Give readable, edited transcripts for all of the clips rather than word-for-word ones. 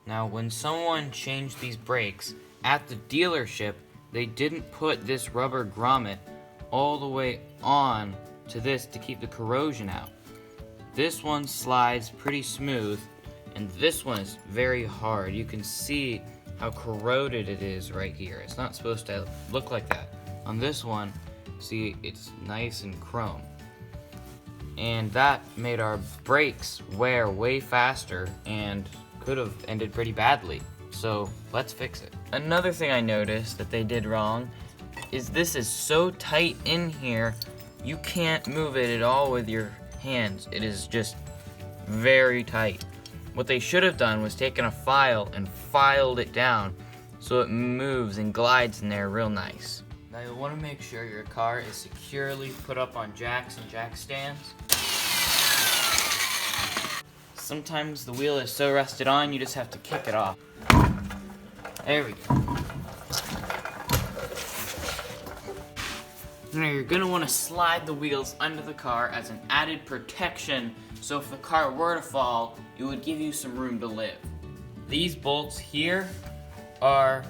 Now, when someone changed these brakes at the dealership, they didn't put this rubber grommet all the way on to this to keep the corrosion out. This one slides pretty smooth, and this one is very hard. You can see how corroded it is right here. It's not supposed to look like that. On this one, see, it's nice and chrome. And that made our brakes wear way faster and could have ended pretty badly. So let's fix it. Another thing I noticed that they did wrong is this is so tight in here, you can't move it at all with your hands. It is just very tight. What they should have done was taken a file and filed it down so it moves and glides in there real nice. Now you'll want to make sure your car is securely put up on jacks and jack stands. Sometimes the wheel is so rusted on you just have to kick it off. There we go. Now you're going to want to slide the wheels under the car as an added protection, so if the car were to fall, it would give you some room to live. These bolts here are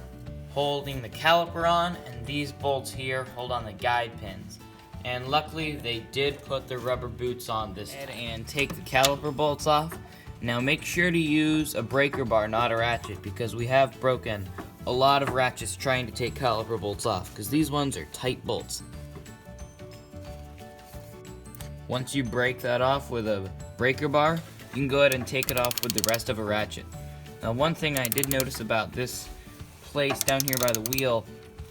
holding the caliper on, and these bolts here hold on the guide pins. And luckily they did put the rubber boots on this time. And take the caliper bolts off. Now make sure to use a breaker bar, not a ratchet, because we have broken a lot of ratchets trying to take caliper bolts off, because these ones are tight bolts. Once you break that off with a breaker bar, you can go ahead and take it off with the rest of a ratchet. Now, one thing I did notice about this place down here by the wheel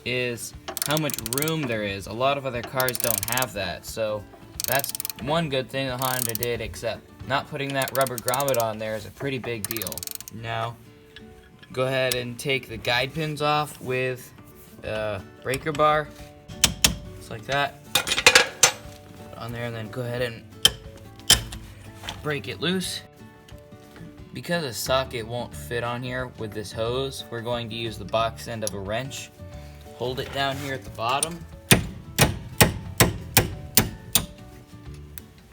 is how much room there is. A lot of other cars don't have that, so that's one good thing that Honda did, except not putting that rubber grommet on there is a pretty big deal. Now, go ahead and take the guide pins off with a breaker bar, just like that. On there, and then go ahead and break it loose. Because a socket won't fit on here with this hose, we're going to use the box end of a wrench. Hold it down here at the bottom.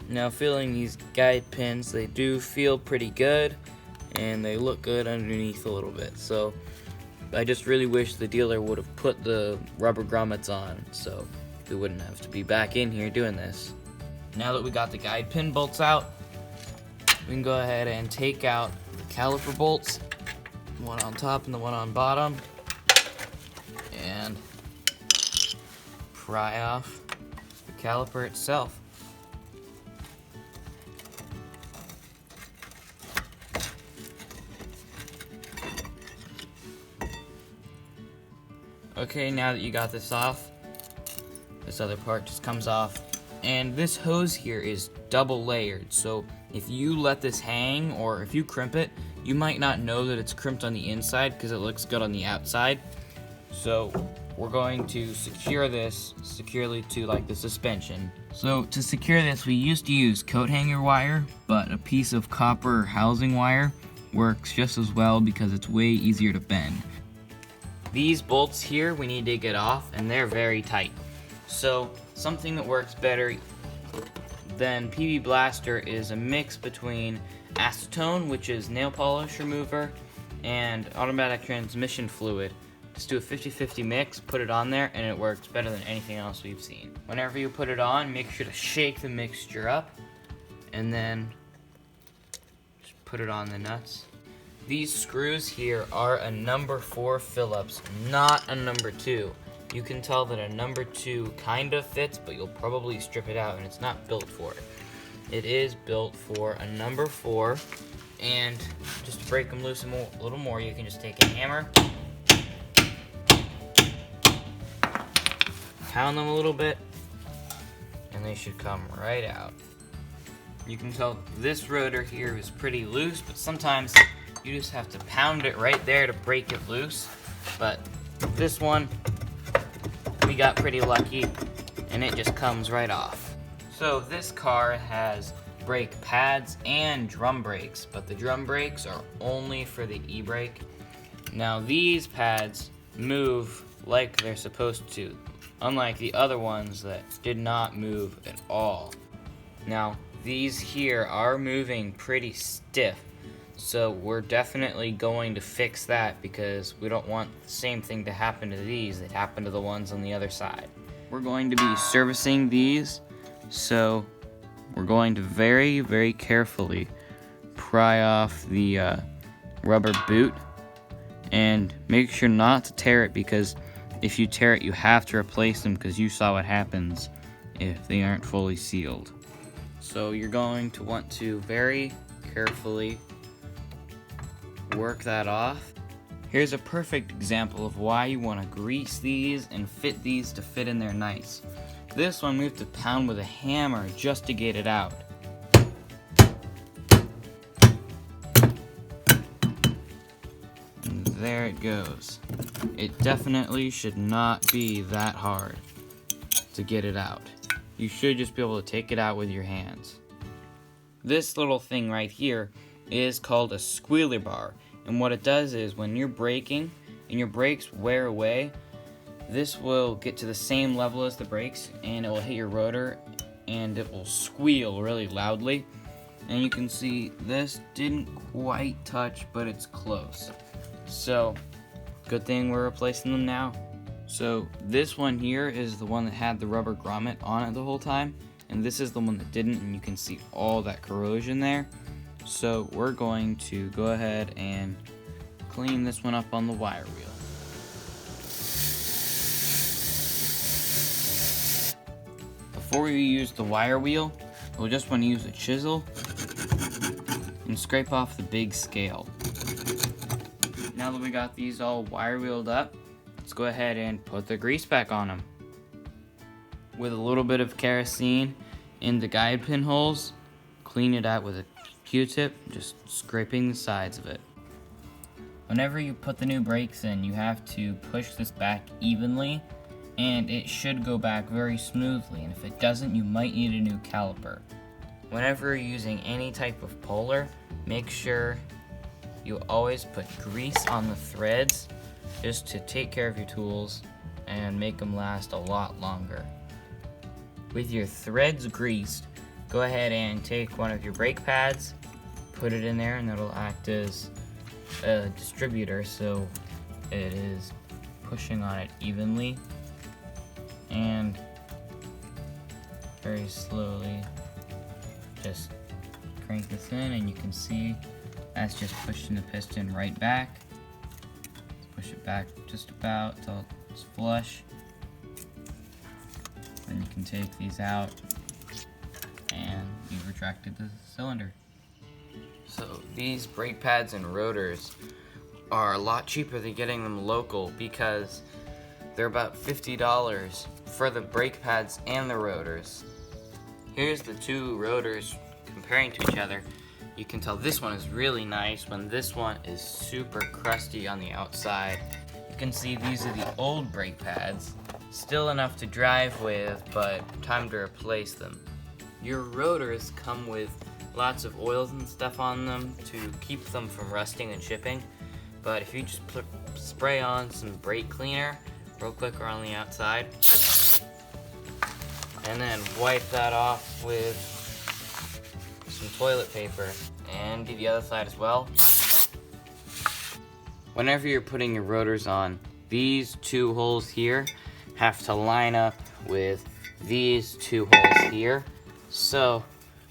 Now, feeling these guide pins, they do feel pretty good and they look good underneath a little bit. So I just really wish the dealer would have put the rubber grommets on, so we wouldn't have to be back in here doing this. Now that we got the guide pin bolts out, we can go ahead and take out the caliper bolts, one on top and the one on bottom, and pry off the caliper itself. Okay, now that you got this off, this other part just comes off. And this hose here is double layered, so if you let this hang or if you crimp it, you might not know that it's crimped on the inside because it looks good on the outside. So we're going to secure this securely to like the suspension. So to secure this, we used to use coat hanger wire, but a piece of copper housing wire works just as well because it's way easier to bend. These bolts here we need to get off, and they're very tight. So something that works better than PB Blaster is a mix between acetone, which is nail polish remover, and automatic transmission fluid. Just do a 50-50 mix, put it on there, and it works better than anything else we've seen. Whenever you put it on, make sure to shake the mixture up, and then just put it on the nuts. These screws here are a number 4 Phillips, not a number 2. You can tell that a number 2 kind of fits, but you'll probably strip it out, and it's not built for it. It is built for a number 4, and just to break them loose a little more, you can just take a hammer, pound them a little bit, and they should come right out. You can tell this rotor here is pretty loose, but sometimes you just have to pound it right there to break it loose. But this one, we got pretty lucky, and it just comes right off. So this car has brake pads and drum brakes, but the drum brakes are only for the e-brake. Now these pads move like they're supposed to, unlike the other ones that did not move at all. Now these here are moving pretty stiff, So we're definitely going to fix that because we don't want the same thing to happen to these that happened to the ones on the other side. We're going to be servicing these, so we're going to very, very carefully pry off the rubber boot and make sure not to tear it, because if you tear it, you have to replace them, because you saw what happens if they aren't fully sealed. So you're going to want to very carefully work that off. Here's a perfect example of why you want to grease these and fit these to fit in there nice. This one we have to pound with a hammer just to get it out. And there it goes. It definitely should not be that hard to get it out. You should just be able to take it out with your hands. This little thing right here is called a squealer bar, and what it does is when you're braking and your brakes wear away, this will get to the same level as the brakes and it will hit your rotor and it will squeal really loudly. And you can see this didn't quite touch, but it's close. So good thing we're replacing them now. So this one here is the one that had the rubber grommet on it the whole time, and this is the one that didn't, and you can see all that corrosion there. So we're going to go ahead and clean this one up on the wire wheel. Before we use the wire wheel, we'll just want to use a chisel and scrape off the big scale. Now that we got these all wire wheeled up, let's go ahead and put the grease back on them. With a little bit of kerosene in the guide pin holes, clean it out with a Q-tip, just scraping the sides of it. Whenever you put the new brakes in, you have to push this back evenly, and it should go back very smoothly, and if it doesn't, you might need a new caliper. Whenever you're using any type of puller, make sure you always put grease on the threads just to take care of your tools and make them last a lot longer. With your threads greased, go ahead and take one of your brake pads, put it in there, and it'll act as a distributor, so it is pushing on it evenly, and very slowly just crank this in, and you can see that's just pushing the piston right back. Let's push it back just about until it's flush. Then you can take these out and you've retracted the cylinder. So these brake pads and rotors are a lot cheaper than getting them local because they're about $50 for the brake pads and the rotors. Here's the two rotors comparing to each other. You can tell this one is really nice when this one is super crusty on the outside. You can see these are the old brake pads. Still enough to drive with, but time to replace them. Your rotors come with lots of oils and stuff on them to keep them from rusting and chipping, but if you just spray on some brake cleaner real quick around the outside, and then wipe that off with some toilet paper, and do the other side as well. Whenever you're putting your rotors on, these two holes here have to line up with these two holes here. So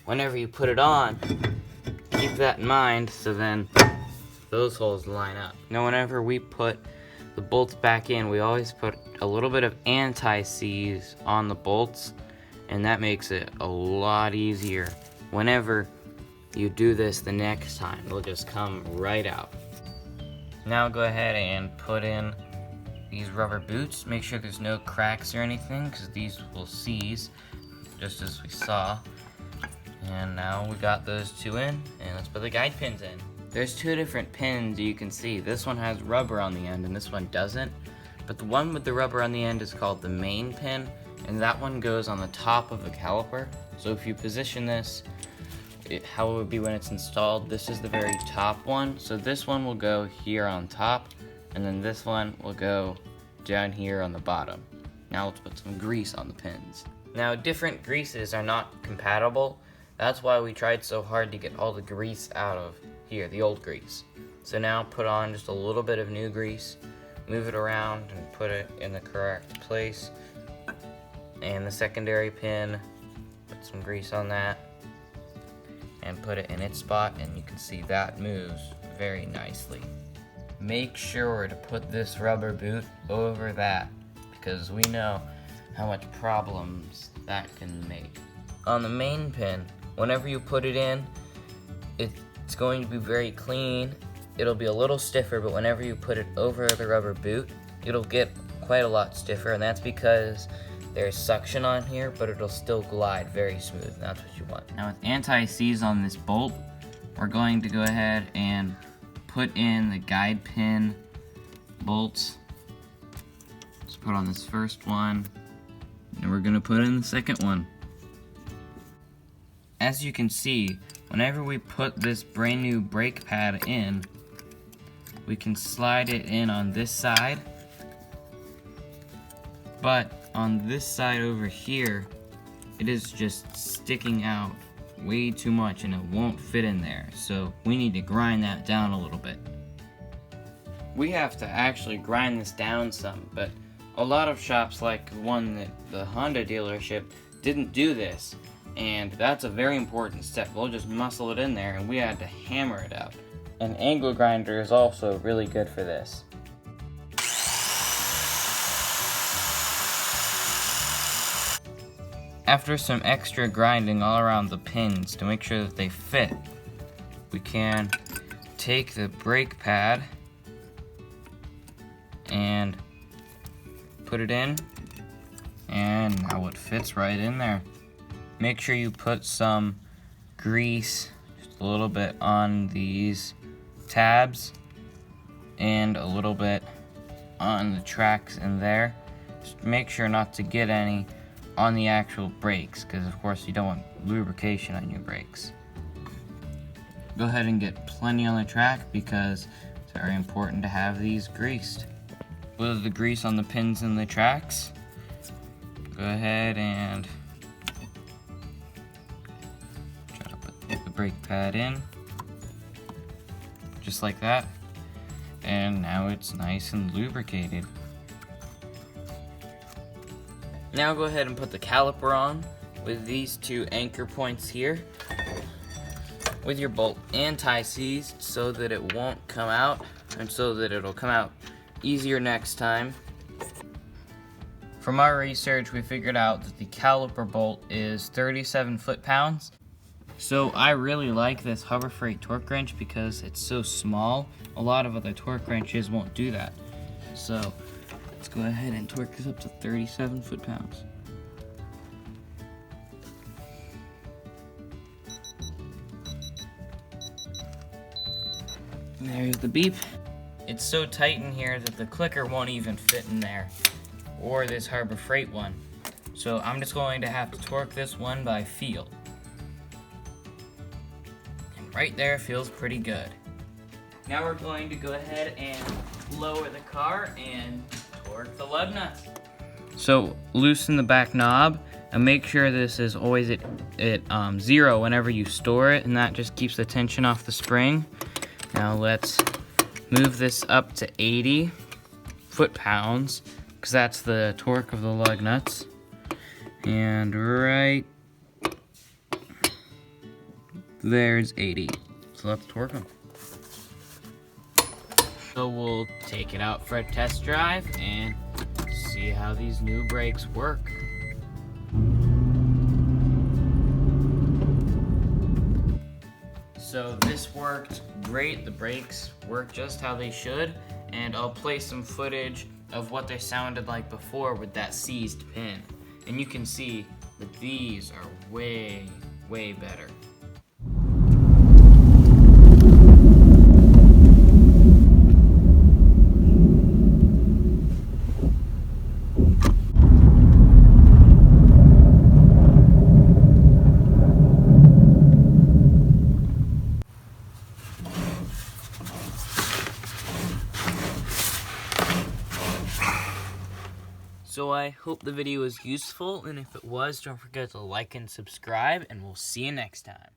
whenever you put it on, keep that in mind, so then those holes line up. Now whenever we put the bolts back in, we always put a little bit of anti-seize on the bolts, and that makes it a lot easier. Whenever you do this the next time, it'll just come right out. Now go ahead and put in these rubber boots. Make sure there's no cracks or anything, because these will seize, just as we saw. And now we got those two in, and let's put the guide pins in. There's two different pins you can see. This one has rubber on the end and this one doesn't. But the one with the rubber on the end is called the main pin, and that one goes on the top of the caliper. So if you position this, how it would be when it's installed, this is the very top one. So this one will go here on top, and then this one will go down here on the bottom. Now let's put some grease on the pins. Now different greases are not compatible. That's why we tried so hard to get all the grease out of here, the old grease. So now put on just a little bit of new grease, move it around and put it in the correct place. And the secondary pin, put some grease on that and put it in its spot, and you can see that moves very nicely. Make sure to put this rubber boot over that, because we know how much problems that can make. On the main pin, whenever you put it in, it's going to be very clean. It'll be a little stiffer, but whenever you put it over the rubber boot, it'll get quite a lot stiffer, and that's because there's suction on here, but it'll still glide very smooth, and that's what you want. Now with anti-seize on this bolt, we're going to go ahead and put in the guide pin bolts. Let's put on this first one, and we're gonna put in the second one. As you can see, whenever we put this brand new brake pad in, we can slide it in on this side, but on this side over here, it is just sticking out way too much and it won't fit in there. So we need to grind that down a little bit. We have to actually grind this down some, but a lot of shops like one that the Honda dealership didn't do this, and that's a very important step. We'll just muscle it in there and we had to hammer it out. An angle grinder is also really good for this. After some extra grinding all around the pins to make sure that they fit, we can take the brake pad and put it in, and now it fits right in there. Make sure you put some grease, just a little bit on these tabs and a little bit on the tracks in there. Just make sure not to get any on the actual brakes, because of course you don't want lubrication on your brakes. Go ahead and get plenty on the track because it's very important to have these greased. With the grease on the pins and the tracks, go ahead and try to put the brake pad in, just like that, and now it's nice and lubricated. Now go ahead and put the caliper on with these two anchor points here with your bolt anti-seized so that it won't come out and so that it'll come out easier next time. From our research, we figured out that the caliper bolt is 37 foot-pounds. So I really like this Harbor Freight torque wrench because it's so small. A lot of other torque wrenches won't do that. So let's go ahead and torque this up to 37 foot-pounds. There's the beep. It's so tight in here that the clicker won't even fit in there, or this Harbor Freight one. So I'm just going to have to torque this one by feel. And right there feels pretty good. Now we're going to go ahead and lower the car and torque the lug nuts. So loosen the back knob and make sure this is always at 0 whenever you store it, and that just keeps the tension off the spring. Now let's move this up to 80 foot-pounds because that's the torque of the lug nuts. And right there's 80. So let's torque them. So we'll take it out for a test drive and see how these new brakes work. So this worked great. The brakes work just how they should, and I'll play some footage of what they sounded like before with that seized pin. And you can see that these are way, way better. So I hope the video was useful, and if it was, don't forget to like and subscribe, and we'll see you next time.